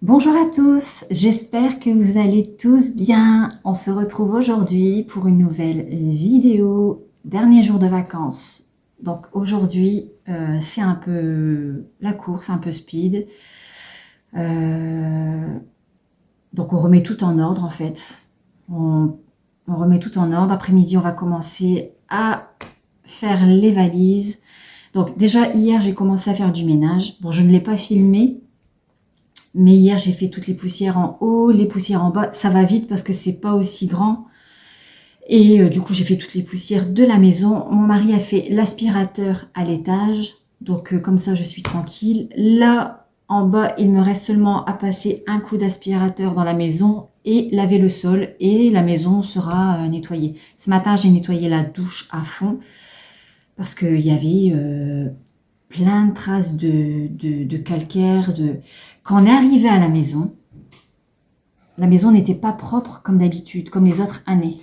Bonjour à tous, j'espère que vous allez tous bien. On se retrouve aujourd'hui pour une nouvelle vidéo, dernier jour de vacances. Donc aujourd'hui, c'est un peu la course, un peu speed. Donc on remet tout en ordre en fait. On remet tout en ordre. Après-midi, on va commencer à faire les valises. Donc déjà, hier, j'ai commencé à faire du ménage. Bon, je ne l'ai pas filmé. Mais hier, j'ai fait toutes les poussières en haut, les poussières en bas. Ça va vite parce que c'est pas aussi grand. Et du coup, j'ai fait toutes les poussières de la maison. Mon mari a fait l'aspirateur à l'étage. Donc, comme ça, je suis tranquille. Là, en bas, il me reste seulement à passer un coup d'aspirateur dans la maison et laver le sol. Et la maison sera nettoyée. Ce matin, j'ai nettoyé la douche à fond parce qu'il y avait plein de traces de calcaire. Quand on est arrivé à la maison n'était pas propre comme d'habitude, comme les autres années.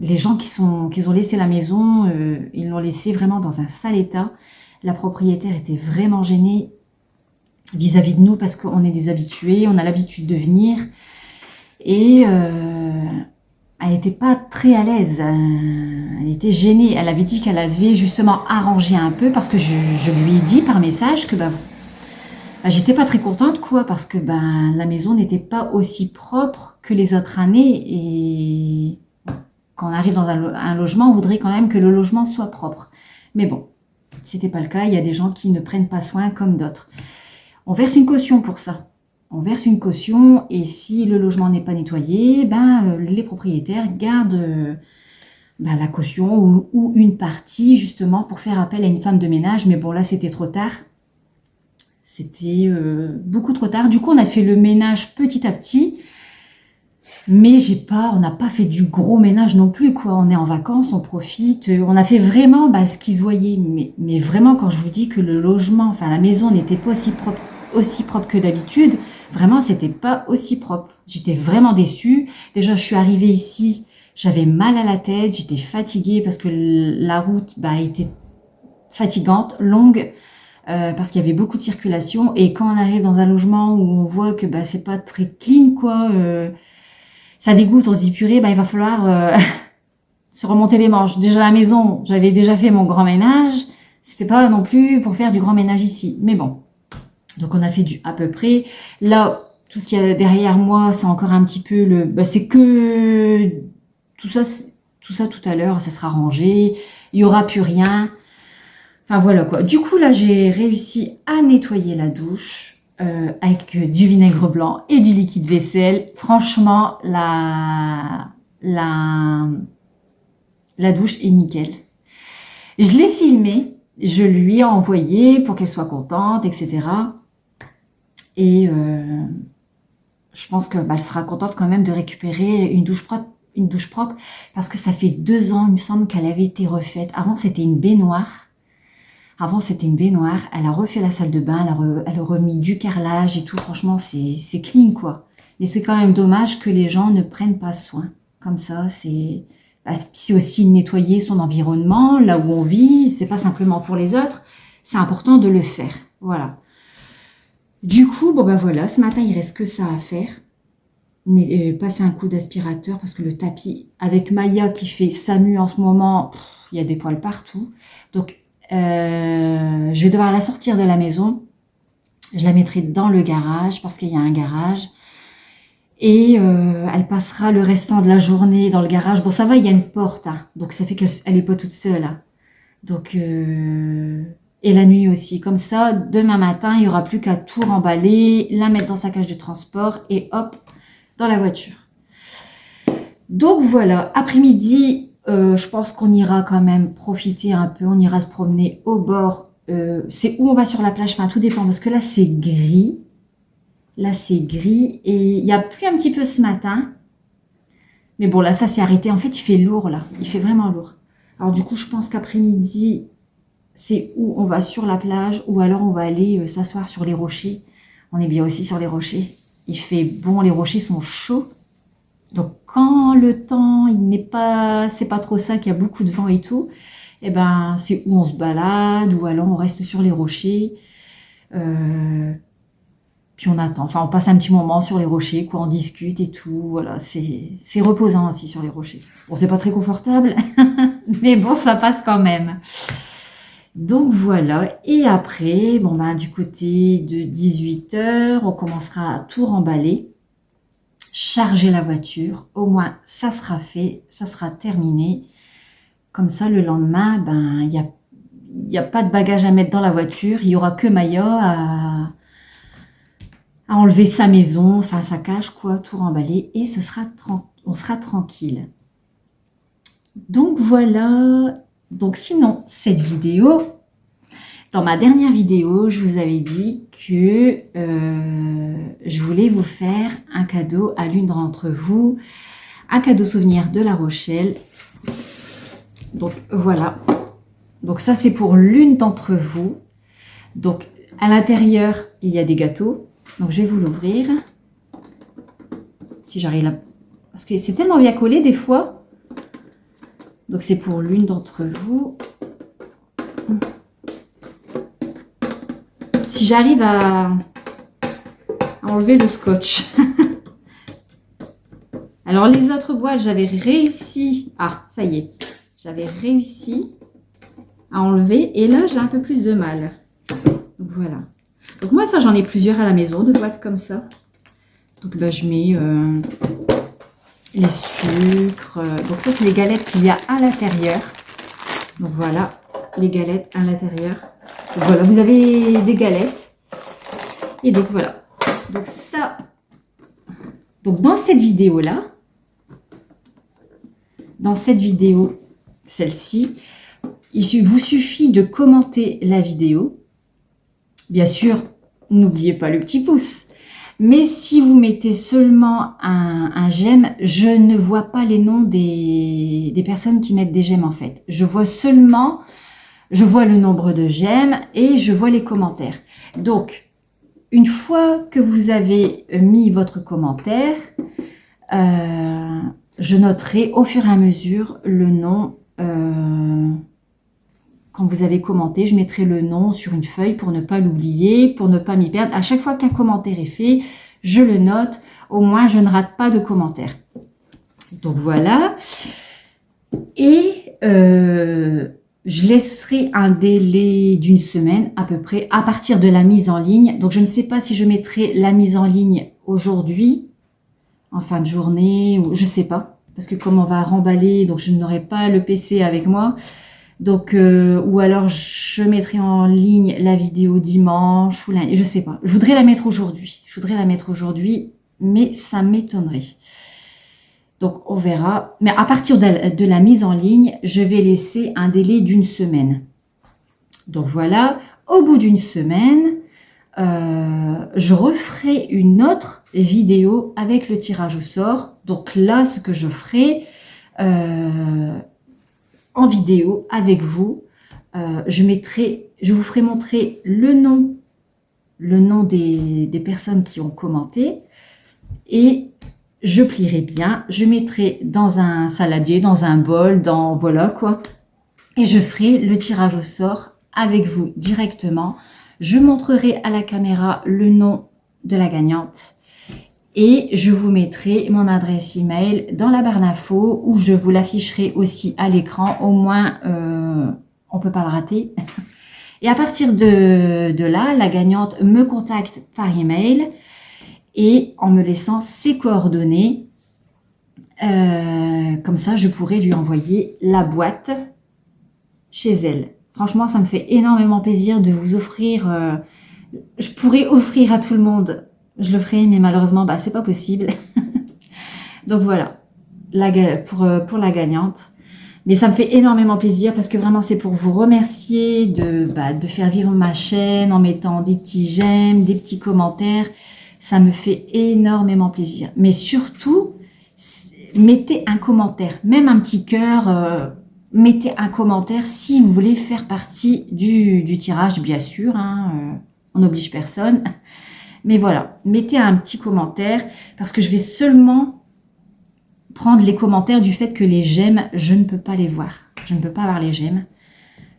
Les gens qui ont laissé la maison, ils l'ont laissée vraiment dans un sale état. La propriétaire était vraiment gênée vis-à-vis de nous parce qu'on est des habitués, on a l'habitude de venir. Et elle n'était pas très à l'aise, elle était gênée. Elle avait dit qu'elle avait justement arrangé un peu parce que je lui ai dit par message que j'étais pas très contente quoi parce que la maison n'était pas aussi propre que les autres années et quand on arrive dans un logement, on voudrait quand même que le logement soit propre. Mais bon, c'était pas le cas, il y a des gens qui ne prennent pas soin comme d'autres. On verse une caution pour ça. On verse une caution et si le logement n'est pas nettoyé, les propriétaires gardent la caution ou une partie justement pour faire appel à une femme de ménage. Mais bon, là, c'était trop tard. C'était beaucoup trop tard. Du coup, on a fait le ménage petit à petit. Mais on n'a pas fait du gros ménage non plus, quoi. On est en vacances, on profite. On a fait vraiment ce qui se voyait. Mais vraiment, quand je vous dis que le logement, enfin la maison n'était pas aussi propre que d'habitude, vraiment, c'était pas aussi propre. J'étais vraiment déçue. Déjà, je suis arrivée ici, j'avais mal à la tête, j'étais fatiguée parce que la route était fatigante, longue. Parce qu'il y avait beaucoup de circulation et quand on arrive dans un logement où on voit que c'est pas très clean quoi, ça dégoûte, on se dit purée, il va falloir se remonter les manches. Déjà à la maison, j'avais déjà fait mon grand ménage, c'était pas non plus pour faire du grand ménage ici, mais bon. Donc on a fait du à peu près. Là, tout ce qu'il y a derrière moi, c'est encore un petit peu c'est que tout ça tout à l'heure, ça sera rangé, il y aura plus rien. Enfin voilà quoi. Du coup là j'ai réussi à nettoyer la douche avec du vinaigre blanc et du liquide vaisselle. Franchement la douche est nickel. Je l'ai filmée, je lui ai envoyé pour qu'elle soit contente, etc. Et je pense que elle sera contente quand même de récupérer une douche propre parce que ça fait 2 ans il me semble qu'elle avait été refaite. Avant c'était une baignoire. Elle a refait la salle de bain, elle a remis du carrelage et tout. Franchement, c'est clean, quoi. Mais c'est quand même dommage que les gens ne prennent pas soin. Comme ça, c'est aussi nettoyer son environnement, là où on vit. C'est pas simplement pour les autres. C'est important de le faire. Voilà. Du coup, voilà. Ce matin, il reste que ça à faire. Passer un coup d'aspirateur parce que le tapis, avec Maya qui fait SAMU en ce moment, il y a des poils partout. Donc, je vais devoir la sortir de la maison. Je la mettrai dans le garage parce qu'il y a un garage. Et elle passera le restant de la journée dans le garage. Bon, ça va, il y a une porte. Hein, donc, ça fait qu'elle n'est pas toute seule. Hein. Donc, et la nuit aussi. Comme ça, demain matin, il n'y aura plus qu'à tout remballer, la mettre dans sa cage de transport et hop, dans la voiture. Donc, voilà. Après-midi, je pense qu'on ira quand même profiter un peu. On ira se promener au bord. C'est où on va sur la plage. Enfin, tout dépend. Parce que là, c'est gris. Et il y a plu un petit peu ce matin. Mais bon, là, ça s'est arrêté. En fait, il fait lourd, là. Il fait vraiment lourd. Alors, du coup, je pense qu'après-midi, c'est où on va sur la plage ou alors on va aller s'asseoir sur les rochers. On est bien aussi sur les rochers. Il fait bon, les rochers sont chauds. Donc quand le temps, c'est pas trop ça, qu'il y a beaucoup de vent et tout, eh ben c'est où on se balade ou alors on reste sur les rochers. Puis on attend, enfin on passe un petit moment sur les rochers, quoi, on discute et tout, voilà, c'est reposant aussi sur les rochers. Bon, c'est pas très confortable, mais bon, ça passe quand même. Donc voilà, et après, bon ben du côté de 18 h, on commencera à tout remballer, charger la voiture, au moins ça sera fait, ça sera terminé. Comme ça, le lendemain, ben il y a pas de bagages à mettre dans la voiture, il y aura que Maya à enlever sa maison, enfin sa cage, quoi, tout remballer, et on sera tranquille. Donc voilà. Donc sinon, cette vidéo, dans ma dernière vidéo, je vous avais dit que je voulais vous faire un cadeau à l'une d'entre vous, un cadeau souvenir de La Rochelle. Donc voilà. Donc ça, c'est pour l'une d'entre vous. Donc à l'intérieur, il y a des gâteaux. Donc je vais vous l'ouvrir. Si j'arrive là. Parce que c'est tellement bien collé des fois. Donc c'est pour l'une d'entre vous. Si j'arrive à enlever le scotch. Alors les autres boîtes, j'avais réussi. Ah, ça y est. J'avais réussi à enlever. Et là, j'ai un peu plus de mal. Donc voilà. Donc moi, ça, j'en ai plusieurs à la maison, de boîtes comme ça. Donc là, je mets les sucres. Donc ça, c'est les galettes qu'il y a à l'intérieur. Donc voilà, les galettes à l'intérieur. Donc voilà, vous avez des galettes. Et donc voilà. Donc ça. Donc dans cette vidéo-là, celle-ci, il vous suffit de commenter la vidéo. Bien sûr, n'oubliez pas le petit pouce. Mais si vous mettez seulement un j'aime, je ne vois pas les noms des personnes qui mettent des j'aime en fait. Je vois le nombre de j'aime et je vois les commentaires. Donc, une fois que vous avez mis votre commentaire, je noterai au fur et à mesure le nom. Quand vous avez commenté, je mettrai le nom sur une feuille pour ne pas l'oublier, pour ne pas m'y perdre. À chaque fois qu'un commentaire est fait, je le note. Au moins, je ne rate pas de commentaire. Donc voilà. Et je laisserai un délai d'une semaine à peu près à partir de la mise en ligne. Donc je ne sais pas si je mettrai la mise en ligne aujourd'hui, en fin de journée, ou je ne sais pas. Parce que comme on va remballer, donc je n'aurai pas le PC avec moi. Donc, ou alors je mettrai en ligne la vidéo dimanche ou lundi, je sais pas. Je voudrais la mettre aujourd'hui. Mais ça m'étonnerait. Donc, on verra. Mais à partir de la mise en ligne, je vais laisser un délai d'une semaine. Donc voilà, au bout d'une semaine, je referai une autre vidéo avec le tirage au sort. Donc là, ce que je ferai en vidéo avec vous, je vous ferai montrer le nom des personnes qui ont commenté et je plierai bien, je mettrai dans un saladier, dans un bol, voilà quoi, et je ferai le tirage au sort avec vous directement. Je montrerai à la caméra le nom de la gagnante et je vous mettrai mon adresse email dans la barre d'infos où je vous l'afficherai aussi à l'écran, au moins on ne peut pas le rater. Et à partir de là, la gagnante me contacte par email et en me laissant ses coordonnées. Comme ça, je pourrai lui envoyer la boîte chez elle. Franchement, ça me fait énormément plaisir de vous offrir. Je pourrais offrir à tout le monde. Je le ferai, mais malheureusement, c'est pas possible. Donc voilà, pour la gagnante. Mais ça me fait énormément plaisir parce que vraiment, c'est pour vous remercier de faire vivre ma chaîne en mettant des petits j'aime, des petits commentaires. Ça me fait énormément plaisir. Mais surtout, mettez un commentaire, même un petit cœur. mettez un commentaire si vous voulez faire partie du tirage, bien sûr. Hein, on n'oblige personne. Mais voilà, mettez un petit commentaire parce que je vais seulement prendre les commentaires du fait que les j'aime, je ne peux pas les voir. Je ne peux pas voir les j'aime.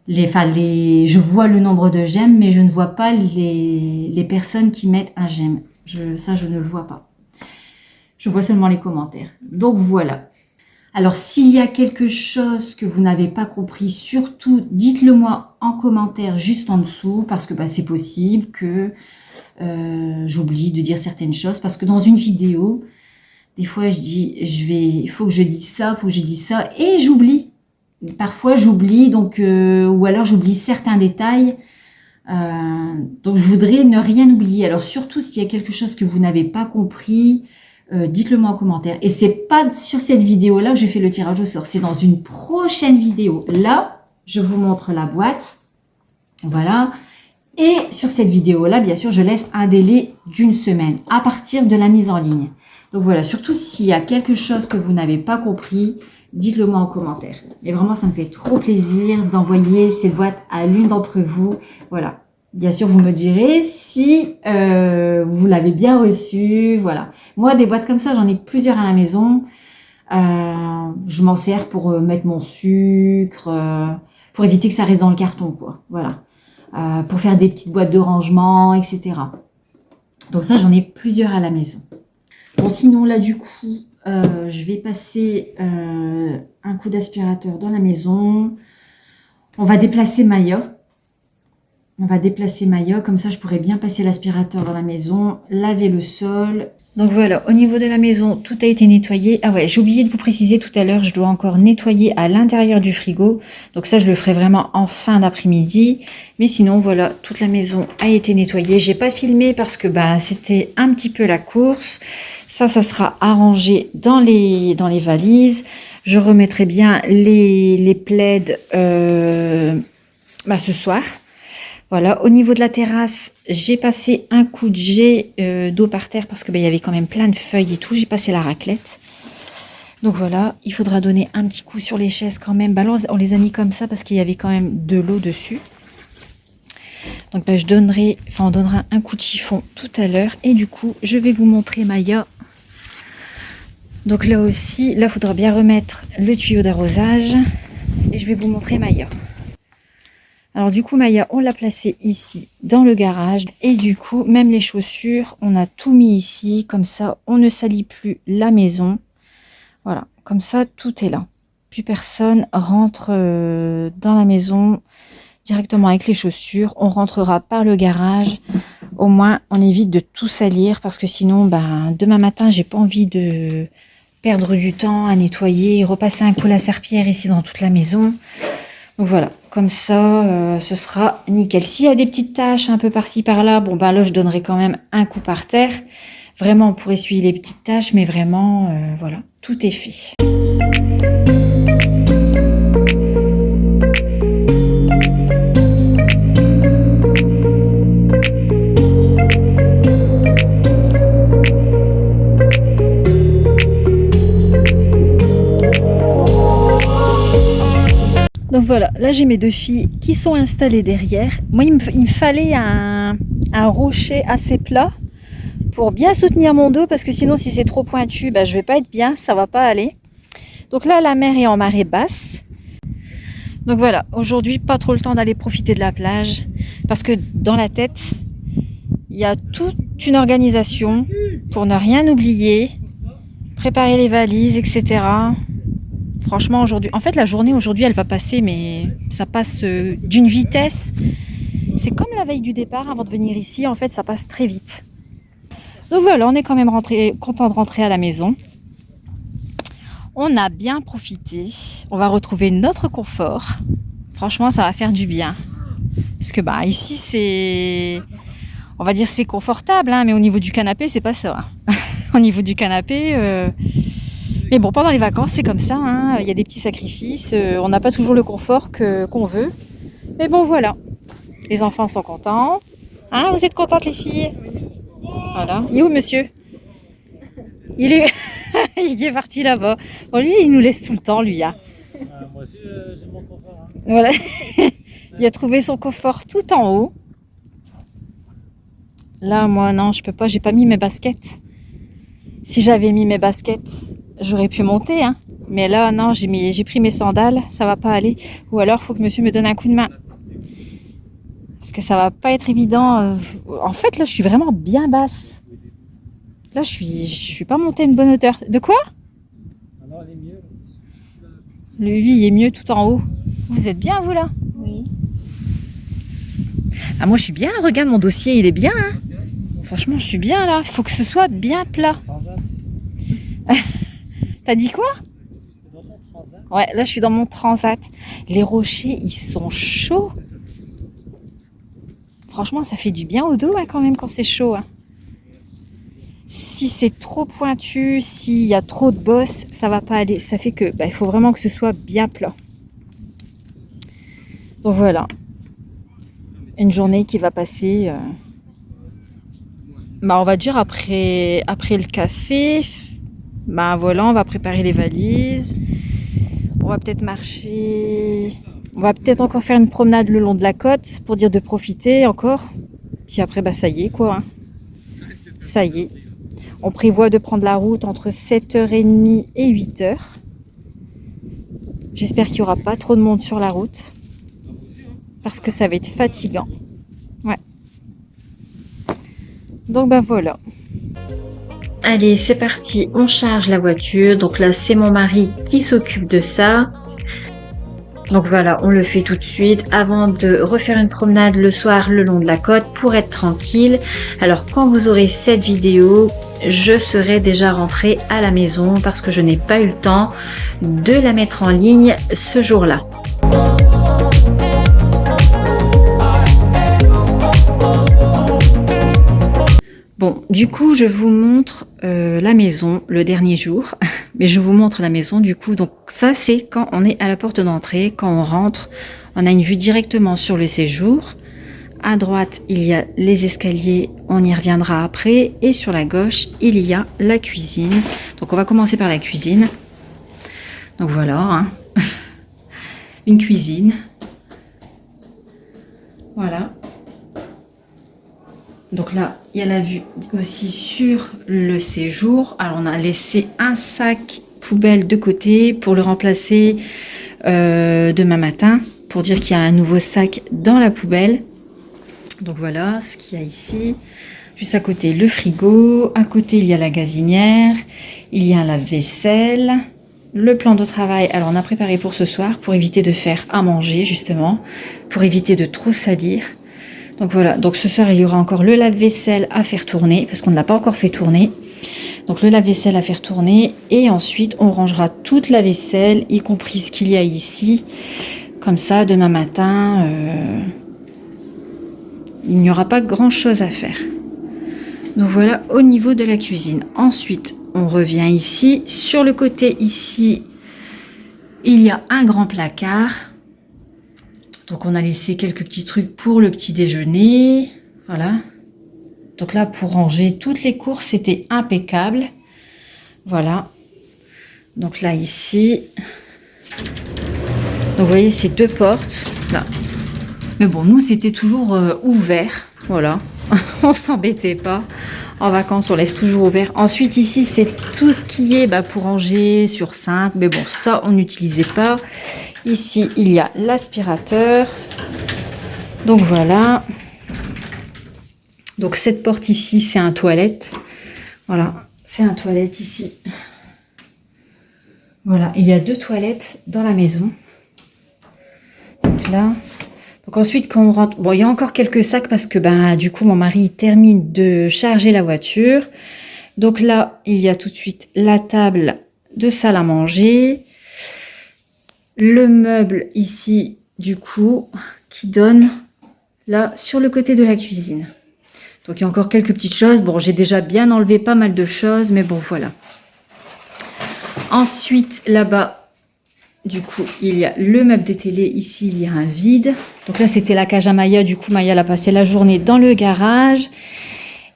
Je vois le nombre de j'aime, mais je ne vois pas les personnes qui mettent un j'aime. Ça, je ne le vois pas. Je vois seulement les commentaires. Donc voilà. Alors, s'il y a quelque chose que vous n'avez pas compris, surtout, dites-le moi en commentaire juste en dessous, parce que c'est possible que j'oublie de dire certaines choses, parce que dans une vidéo, des fois, il faut que je dise ça, et j'oublie. Parfois, j'oublie, ou alors j'oublie certains détails. Donc, je voudrais ne rien oublier. Alors, surtout, s'il y a quelque chose que vous n'avez pas compris, dites-le moi en commentaire. Et c'est pas sur cette vidéo-là que j'ai fait le tirage au sort. C'est dans une prochaine vidéo. Là, je vous montre la boîte. Voilà. Et sur cette vidéo-là, bien sûr, je laisse un délai d'1 semaine à partir de la mise en ligne. Donc voilà, surtout s'il y a quelque chose que vous n'avez pas compris, dites-le moi en commentaire. Et vraiment, ça me fait trop plaisir d'envoyer cette boîte à l'une d'entre vous. Voilà. Bien sûr, vous me direz si vous l'avez bien reçue. Voilà. Moi, des boîtes comme ça, j'en ai plusieurs à la maison. Je m'en sers pour mettre mon sucre, pour éviter que ça reste dans le carton, quoi. Voilà. Pour faire des petites boîtes de rangement, etc. Donc ça, j'en ai plusieurs à la maison. Bon, sinon, là, du coup, je vais passer un coup d'aspirateur dans la maison. On va déplacer Maya. Comme ça je pourrais bien passer l'aspirateur dans la maison, laver le sol. Donc voilà, au niveau de la maison, tout a été nettoyé. Ah ouais, j'ai oublié de vous préciser tout à l'heure, je dois encore nettoyer à l'intérieur du frigo. Donc ça, je le ferai vraiment en fin d'après-midi. Mais sinon, voilà, toute la maison a été nettoyée. J'ai pas filmé parce que c'était un petit peu la course. Ça sera arrangé dans les valises. Je remettrai bien les plaids ce soir. Voilà, au niveau de la terrasse, j'ai passé un coup de jet d'eau par terre parce que il y avait quand même plein de feuilles et tout. J'ai passé la raclette. Donc voilà, il faudra donner un petit coup sur les chaises quand même. Là, on les a mis comme ça parce qu'il y avait quand même de l'eau dessus. Donc on donnera un coup de chiffon tout à l'heure. Et du coup, je vais vous montrer Maya. Donc là aussi, il faudra bien remettre le tuyau d'arrosage. Et je vais vous montrer Maya. Alors du coup, Maya, on l'a placée ici dans le garage. Et du coup, même les chaussures, on a tout mis ici. Comme ça, on ne salit plus la maison. Voilà, comme ça, tout est là. Plus personne rentre dans la maison directement avec les chaussures. On rentrera par le garage. Au moins, on évite de tout salir. Parce que sinon, demain matin, j'ai pas envie de perdre du temps à nettoyer. Repasser un coup la serpillière ici dans toute la maison. Donc voilà, comme ça, ce sera nickel. S'il y a des petites taches un peu par-ci par-là, là je donnerai quand même un coup par terre. Vraiment pour essuyer les petites taches, mais vraiment, voilà, tout est fait. Donc voilà, là j'ai mes deux filles qui sont installées derrière. Moi il me fallait un rocher assez plat pour bien soutenir mon dos parce que sinon si c'est trop pointu, je vais pas être bien, ça va pas aller. Donc là la mer est en marée basse. Donc voilà, aujourd'hui pas trop le temps d'aller profiter de la plage parce que dans la tête il y a toute une organisation pour ne rien oublier, préparer les valises, etc. Franchement, aujourd'hui, en fait, la journée aujourd'hui, elle va passer, mais ça passe d'une vitesse. C'est comme la veille du départ avant de venir ici. En fait, ça passe très vite. Donc voilà, on est quand même content de rentrer à la maison. On a bien profité. On va retrouver notre confort. Franchement, ça va faire du bien. Parce que ici, on va dire c'est confortable, mais au niveau du canapé, c'est pas ça. Au niveau du canapé... Mais bon, pendant les vacances, c'est comme ça. Il y a des petits sacrifices. On n'a pas toujours le confort qu'on veut. Mais bon, voilà. Les enfants sont contents. Vous êtes contentes, les filles? Voilà. Il est où, monsieur? Il est parti là-bas. Bon, lui, il nous laisse tout le temps, lui. Moi aussi, j'ai mon confort. Hein. Voilà. Il a trouvé son confort tout en haut. Là, moi, non, je peux pas. J'ai pas mis mes baskets. Si j'avais mis mes baskets, j'aurais pu monter. Hein. Mais là, non, j'ai pris mes sandales. Ça va pas aller. Ou alors, il faut que monsieur me donne un coup de main. Parce que ça va pas être évident. En fait, là, je suis vraiment bien basse. Là, je suis pas montée à une bonne hauteur. De quoi? Alors, elle est mieux. Lui, il est mieux tout en haut. Vous êtes bien, vous, là? Oui. Ah, moi, je suis bien. Regarde, mon dossier, il est bien. Hein. Franchement, je suis bien, là. Il faut que ce soit bien plat. T'as dit quoi? Dans ton transat. Ouais, là, je suis dans mon transat. Les rochers, ils sont chauds. Franchement, ça fait du bien au dos, hein, quand même, quand c'est chaud. Hein. Si c'est trop pointu, s'il y a trop de bosses, ça va pas aller. Ça fait que, il faut vraiment que ce soit bien plat. Donc voilà. Une journée qui va passer, on va dire après le café. Voilà, on va préparer les valises. On va peut-être marcher. On va peut-être encore faire une promenade le long de la côte pour dire de profiter encore. Puis après, ça y est, quoi. Hein. Ça y est. On prévoit de prendre la route entre 7h30 et 8h. J'espère qu'il n'y aura pas trop de monde sur la route. Parce que ça va être fatigant. Ouais. Donc, voilà. Allez, c'est parti. On charge la voiture. Donc là, c'est mon mari qui s'occupe de ça. Donc voilà, on le fait tout de suite avant de refaire une promenade le soir le long de la côte pour être tranquille. Alors quand vous aurez cette vidéo, je serai déjà rentrée à la maison parce que je n'ai pas eu le temps de la mettre en ligne ce jour-là. Bon, du coup, je vous montre la maison le dernier jour. Mais je vous montre la maison, du coup. Donc ça, c'est quand on est à la porte d'entrée. Quand on rentre, on a une vue directement sur le séjour. À droite, il y a les escaliers. On y reviendra après. Et sur la gauche, il y a la cuisine. Donc on va commencer par la cuisine. Donc voilà, hein. Une cuisine. Voilà. Donc là, il y a la vue aussi sur le séjour. Alors, on a laissé un sac poubelle de côté pour le remplacer demain matin, pour dire qu'il y a un nouveau sac dans la poubelle. Donc voilà ce qu'il y a ici. Juste à côté, le frigo. À côté, il y a la gazinière. Il y a un lave-vaisselle. Le plan de travail, alors on a préparé pour ce soir, pour éviter de faire à manger, justement, pour éviter de trop salir. Donc voilà, donc ce soir, il y aura encore le lave-vaisselle à faire tourner, parce qu'on ne l'a pas encore fait tourner. Donc le lave-vaisselle à faire tourner, et ensuite, on rangera toute la vaisselle, y compris ce qu'il y a ici. Comme ça, demain matin, il n'y aura pas grand-chose à faire. Donc voilà, au niveau de la cuisine. Ensuite, on revient ici. Sur le côté, ici, il y a un grand placard. Donc on a laissé quelques petits trucs pour le petit déjeuner. Voilà. Donc là, pour ranger toutes les courses, c'était impeccable. Voilà. Donc là, ici. Donc vous voyez, ces deux portes. Là. Mais bon, nous, c'était toujours ouvert. Voilà. On s'embêtait pas. En vacances, on laisse toujours ouvert. Ensuite, ici, c'est tout ce qui est pour ranger sur cintre. Mais bon, ça, on n'utilisait pas. Ici, il y a l'aspirateur. Donc voilà. Donc cette porte ici, c'est un toilette. Voilà, c'est un toilette ici. Voilà, il y a deux toilettes dans la maison. Donc là. Donc ensuite, quand on rentre... Bon, il y a encore quelques sacs parce que du coup, mon mari termine de charger la voiture. Donc là, il y a tout de suite la table de salle à manger. Le meuble ici, du coup, qui donne là sur le côté de la cuisine. Donc il y a encore quelques petites choses. Bon, j'ai déjà bien enlevé pas mal de choses, mais bon, voilà. Ensuite, là-bas, du coup, il y a le meuble de télé. Ici, il y a un vide. Donc là, c'était la cage à Maya. Du coup, Maya, elle a passé la journée dans le garage.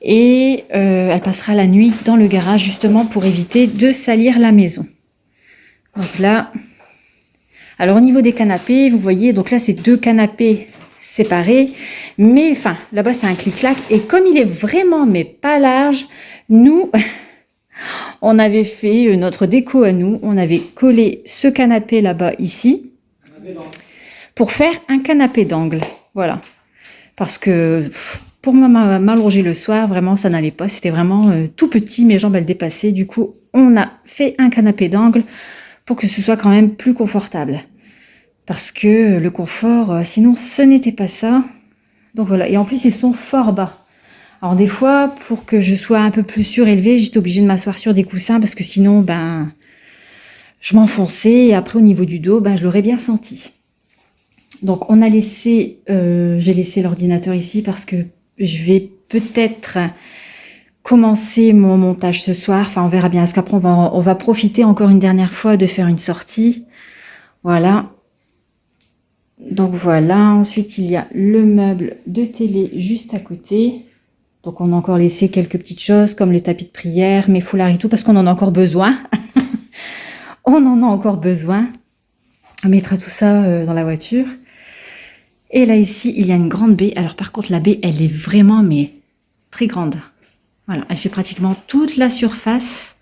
Et elle passera la nuit dans le garage, justement, pour éviter de salir la maison. Donc là... Alors au niveau des canapés, vous voyez, donc là c'est 2 canapés séparés, mais enfin là-bas c'est un clic-clac, et comme il est vraiment mais pas large, nous on avait fait notre déco à nous, on avait collé ce canapé là-bas ici pour faire un canapé d'angle, voilà, parce que pour m'allonger le soir, vraiment ça n'allait pas, c'était vraiment tout petit, mes jambes elles dépassaient, du coup on a fait un canapé d'angle pour que ce soit quand même plus confortable. Parce que le confort, sinon ce n'était pas ça. Donc voilà, et en plus ils sont fort bas. Alors des fois, pour que je sois un peu plus surélevée, j'étais obligée de m'asseoir sur des coussins parce que sinon, ben, je m'enfonçais, et après au niveau du dos, ben, je l'aurais bien senti. Donc on a laissé, j'ai laissé l'ordinateur ici parce que je vais peut-être commencer mon montage ce soir. Enfin, on verra bien, parce qu'après on va profiter encore une dernière fois de faire une sortie. Voilà. Donc voilà, ensuite il y a le meuble de télé juste à côté. Donc on a encore laissé quelques petites choses comme le tapis de prière, mes foulards et tout, parce qu'on en a encore besoin. On en a encore besoin. On mettra tout ça dans la voiture. Et là ici, il y a une grande baie. Alors par contre, la baie, elle est vraiment mais très grande. Voilà, elle fait pratiquement toute la surface,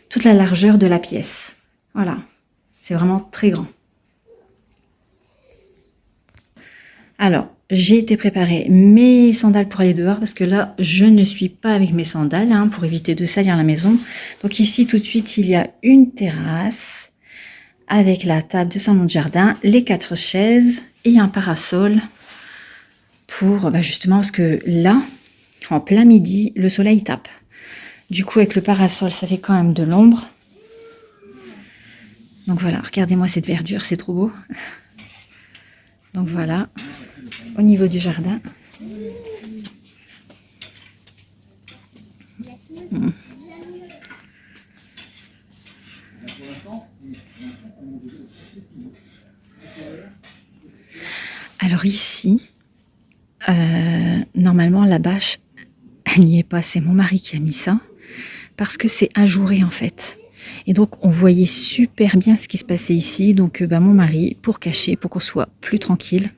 toute la largeur de la pièce. Voilà, c'est vraiment très grand. Alors, j'ai été préparer mes sandales pour aller dehors parce que là, je ne suis pas avec mes sandales hein, pour éviter de salir la maison. Donc ici, tout de suite, il y a une terrasse avec la table de salon de jardin, les 4 chaises et un parasol pour justement parce que là, en plein midi, le soleil tape. Du coup, avec le parasol, ça fait quand même de l'ombre. Donc voilà, regardez-moi cette verdure, c'est trop beau. Donc voilà, au niveau du jardin. Alors ici, normalement la bâche, elle n'y est pas, c'est mon mari qui a mis ça, parce que c'est ajouré en fait. Et donc on voyait super bien ce qui se passait ici, donc mon mari, pour cacher, pour qu'on soit plus tranquille,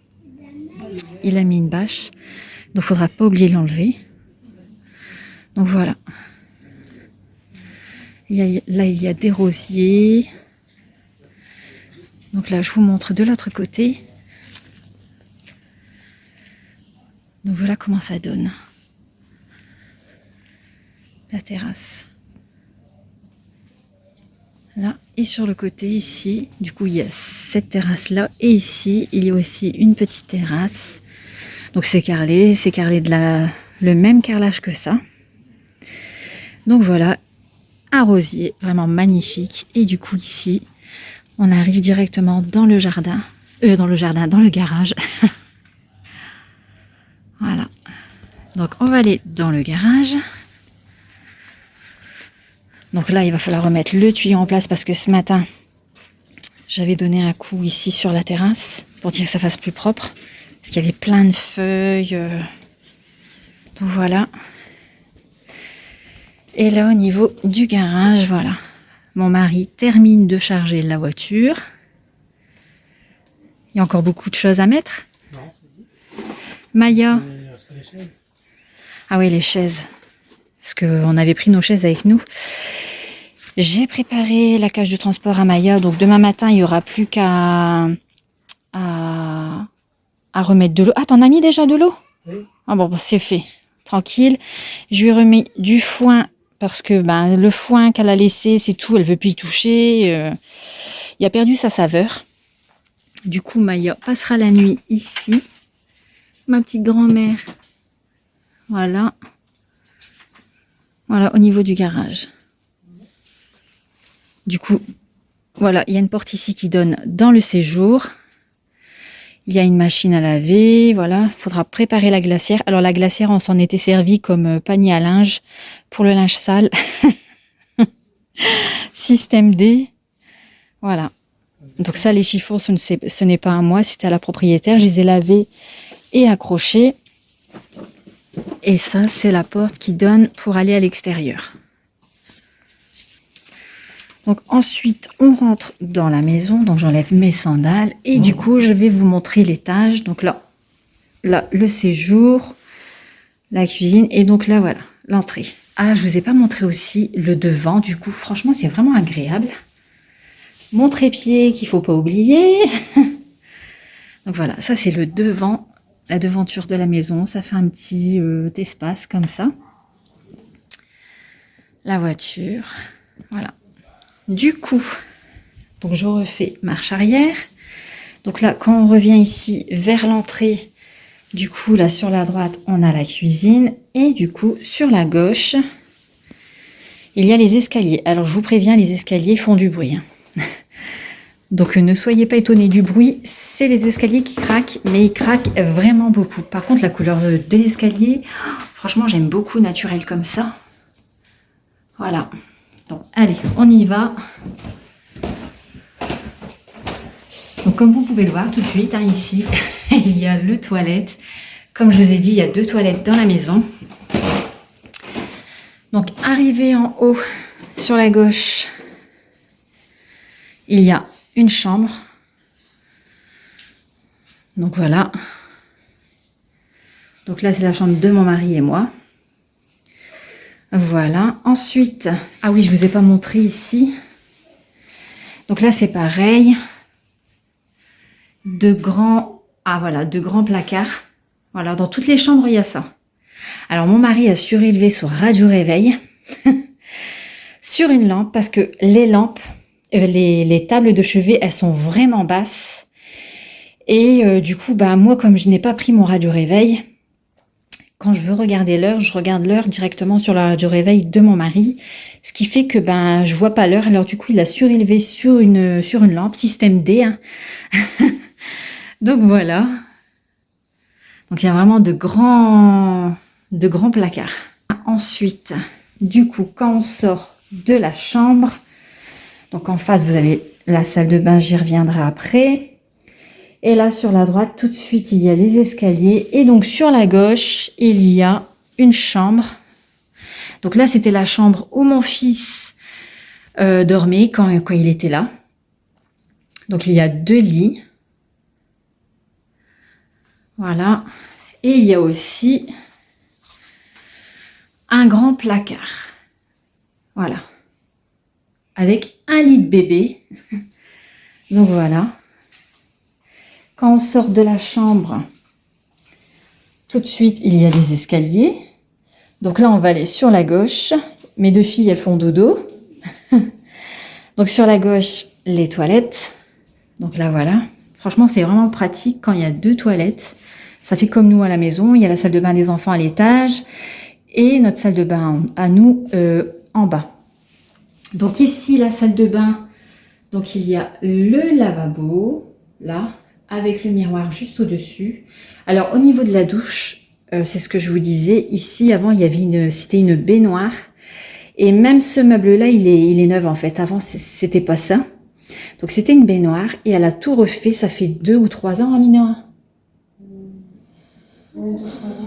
il a mis une bâche, donc il ne faudra pas oublier de l'enlever. Donc voilà. Là il y a des rosiers. Donc là je vous montre de l'autre côté. Donc voilà comment ça donne. La terrasse. Là et sur le côté ici, du coup il y a cette terrasse là et ici il y a aussi une petite terrasse. Donc c'est carrelé de le même carrelage que ça. Donc voilà, un rosier vraiment magnifique. Et du coup ici, on arrive directement dans le jardin, dans le garage. Voilà. Donc on va aller dans le garage. Donc là, il va falloir remettre le tuyau en place parce que ce matin, j'avais donné un coup ici sur la terrasse pour dire que ça fasse plus propre. Parce qu'il y avait plein de feuilles. Donc voilà. Et là, au niveau du garage, voilà. Mon mari termine de charger la voiture. Il y a encore beaucoup de choses à mettre. Non, c'est dit. Maya. Parce que les chaises. Ah oui, les chaises. Parce qu'on avait pris nos chaises avec nous. J'ai préparé la cage de transport à Maya. Donc demain matin, il n'y aura plus qu'à remettre de l'eau. Ah, t'en as mis déjà de l'eau? Oui. Ah bon, c'est fait. Tranquille. Je lui remets du foin parce que le foin qu'elle a laissé, c'est tout. Elle veut plus y toucher. Il a perdu sa saveur. Du coup, Maya passera la nuit ici. Ma petite grand-mère. Voilà. Voilà, au niveau du garage. Du coup, voilà, il y a une porte ici qui donne dans le séjour. Il y a une machine à laver, voilà. Il faudra préparer la glacière. Alors la glacière, on s'en était servi comme panier à linge pour le linge sale. Système D. Voilà. Donc ça, les chiffons, ce n'est pas à moi, c'était à la propriétaire. Je les ai lavés et accrochés. Et ça, c'est la porte qui donne pour aller à l'extérieur. Donc ensuite, on rentre dans la maison. Donc j'enlève mes sandales. Et du coup, je vais vous montrer l'étage. Donc là, le séjour, la cuisine. Et donc là, voilà, l'entrée. Ah, je vous ai pas montré aussi le devant. Du coup, franchement, c'est vraiment agréable. Mon trépied qu'il faut pas oublier. Donc voilà, ça c'est le devant, la devanture de la maison. Ça fait un petit espace comme ça. La voiture, voilà. Du coup, donc je refais marche arrière. Donc là, quand on revient ici vers l'entrée, du coup là sur la droite, on a la cuisine. Et du coup, sur la gauche, il y a les escaliers. Alors je vous préviens, les escaliers font du bruit. Donc ne soyez pas étonnés du bruit, c'est les escaliers qui craquent, mais ils craquent vraiment beaucoup. Par contre, la couleur de l'escalier, franchement, j'aime beaucoup naturel comme ça. Voilà. Donc allez, on y va. Donc comme vous pouvez le voir tout de suite, hein, ici, il y a le toilette. Comme je vous ai dit, il y a 2 toilettes dans la maison. Donc arrivé en haut, sur la gauche, il y a une chambre. Donc voilà. Donc là, c'est la chambre de mon mari et moi. Voilà. Ensuite, ah oui, je vous ai pas montré ici. Donc là, c'est pareil. De grands placards. Voilà, dans toutes les chambres, il y a ça. Alors, mon mari a surélevé sur radio réveil sur une lampe parce que les lampes, les tables de chevet, elles sont vraiment basses. Et du coup, bah moi, comme je n'ai pas pris mon radio réveil, quand je veux regarder l'heure, je regarde l'heure directement sur la radio réveil de mon mari, ce qui fait que ben je vois pas l'heure. Alors du coup, il a surélevé sur une lampe système D. Hein. Donc voilà. Donc il y a vraiment de grands placards. Ensuite, du coup, quand on sort de la chambre, donc en face, vous avez la salle de bain, j'y reviendrai après. Et là, sur la droite, tout de suite, il y a les escaliers. Et donc, sur la gauche, il y a une chambre. Donc là, c'était la chambre où mon fils dormait quand il était là. Donc, il y a 2 lits. Voilà. Et il y a aussi un grand placard. Voilà. Avec un lit de bébé. Donc, voilà. Quand on sort de la chambre, tout de suite, il y a les escaliers. Donc là, on va aller sur la gauche. Mes 2 filles, elles font dodo. Donc sur la gauche, les toilettes. Donc là, voilà. Franchement, c'est vraiment pratique quand il y a 2 toilettes. Ça fait comme nous à la maison. Il y a la salle de bain des enfants à l'étage et notre salle de bain à nous en bas. Donc ici, la salle de bain. Donc il y a le lavabo, là, avec le miroir juste au-dessus. Alors, au niveau de la douche, c'est ce que je vous disais. Ici, avant, il y avait c'était une baignoire. Et même ce meuble-là, il est neuf, en fait. Avant, c'était pas ça. Donc, c'était une baignoire. Et elle a tout refait. Ça fait 2 ou 3 ans, Amina?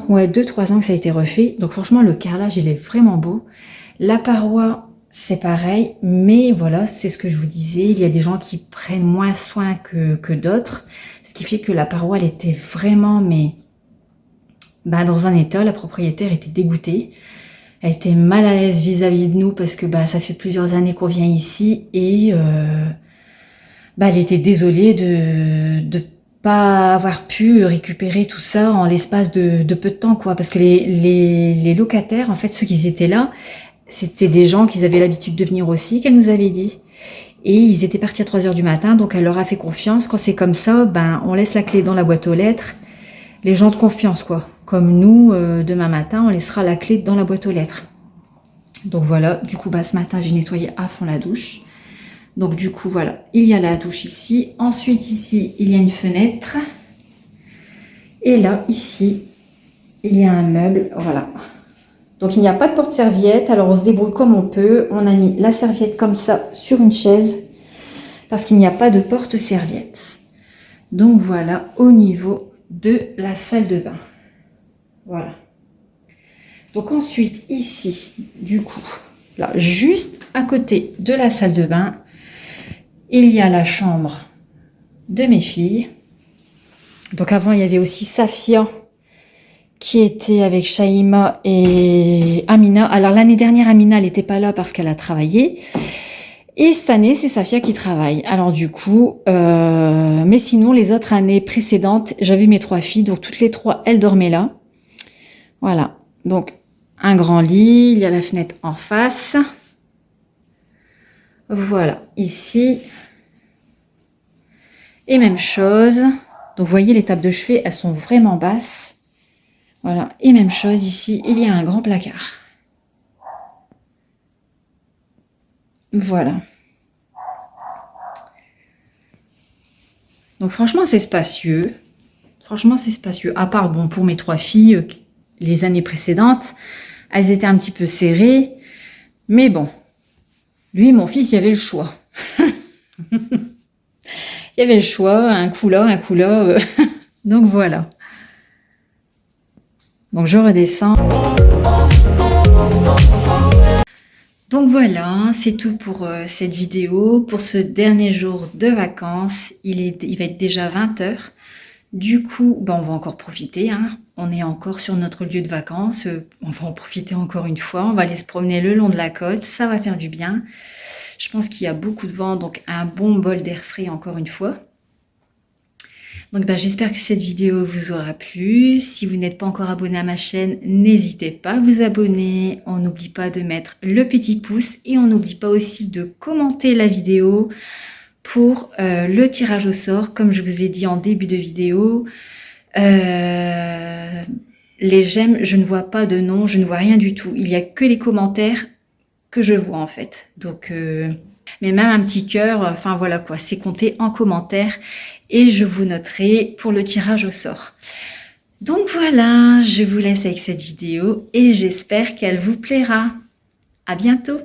Ouais, 2-3 ans que ça a été refait. Donc, franchement, le carrelage, il est vraiment beau. La paroi, c'est pareil. Mais voilà, c'est ce que je vous disais. Il y a des gens qui prennent moins soin que d'autres. Ce qui fait que la paroi, elle était vraiment, mais dans un état. La propriétaire était dégoûtée. Elle était mal à l'aise vis-à-vis de nous parce que ça fait plusieurs années qu'on vient ici et elle était désolée de pas avoir pu récupérer tout ça en l'espace de peu de temps, quoi. Parce que les locataires, en fait, ceux qui étaient là, c'était des gens qui avaient l'habitude de venir aussi, qu'elle nous avait dit. Et ils étaient partis à 3h du matin, donc elle leur a fait confiance. Quand c'est comme ça, on laisse la clé dans la boîte aux lettres. Les gens de confiance, quoi. Comme nous, demain matin, on laissera la clé dans la boîte aux lettres. Donc voilà, du coup, ce matin, j'ai nettoyé à fond la douche. Donc du coup, voilà, il y a la douche ici. Ensuite, ici, il y a une fenêtre. Et là, ici, il y a un meuble, voilà. Donc il n'y a pas de porte-serviette, alors on se débrouille comme on peut. On a mis la serviette comme ça sur une chaise parce qu'il n'y a pas de porte-serviette. Donc voilà, au niveau de la salle de bain. Voilà. Donc ensuite, ici, du coup, Là, juste à côté de la salle de bain, il y a la chambre de mes filles. Donc avant, il y avait aussi Safia qui était avec Shaima et Amina. Alors l'année dernière, Amina, elle n'était pas là parce qu'elle a travaillé. Et cette année, c'est Safia qui travaille. Alors du coup, mais sinon, les autres années précédentes, j'avais mes 3 filles. Donc toutes les 3, elles dormaient là. Voilà. Donc un grand lit, il y a la fenêtre en face. Voilà, ici. Et même chose. Donc vous voyez, les tables de chevet, elles sont vraiment basses. Voilà, et même chose ici, il y a un grand placard. Voilà. Donc franchement, c'est spacieux. Franchement, c'est spacieux. À part, bon, pour mes 3 filles, les années précédentes, elles étaient un petit peu serrées. Mais bon, lui, mon fils, il y avait le choix. Il y avait le choix, un coup là, un coup là. Donc voilà. Donc je redescends. Donc voilà, c'est tout pour cette vidéo, pour ce dernier jour de vacances. Il va être déjà 20 h. Du coup, on va encore profiter, hein. On est encore sur notre lieu de vacances. On va en profiter encore une fois. On va aller se promener le long de la côte. Ça va faire du bien. Je pense qu'il y a beaucoup de vent, donc un bon bol d'air frais encore une fois. Donc j'espère que cette vidéo vous aura plu. Si vous n'êtes pas encore abonné à ma chaîne, n'hésitez pas à vous abonner. On n'oublie pas de mettre le petit pouce et on n'oublie pas aussi de commenter la vidéo pour le tirage au sort. Comme je vous ai dit en début de vidéo, les j'aime, je ne vois pas de nom, je ne vois rien du tout. Il n'y a que les commentaires que je vois en fait. Donc, mais même un petit cœur, enfin voilà quoi, c'est compté en commentaire et je vous noterai pour le tirage au sort. Donc voilà, je vous laisse avec cette vidéo et j'espère qu'elle vous plaira. À bientôt!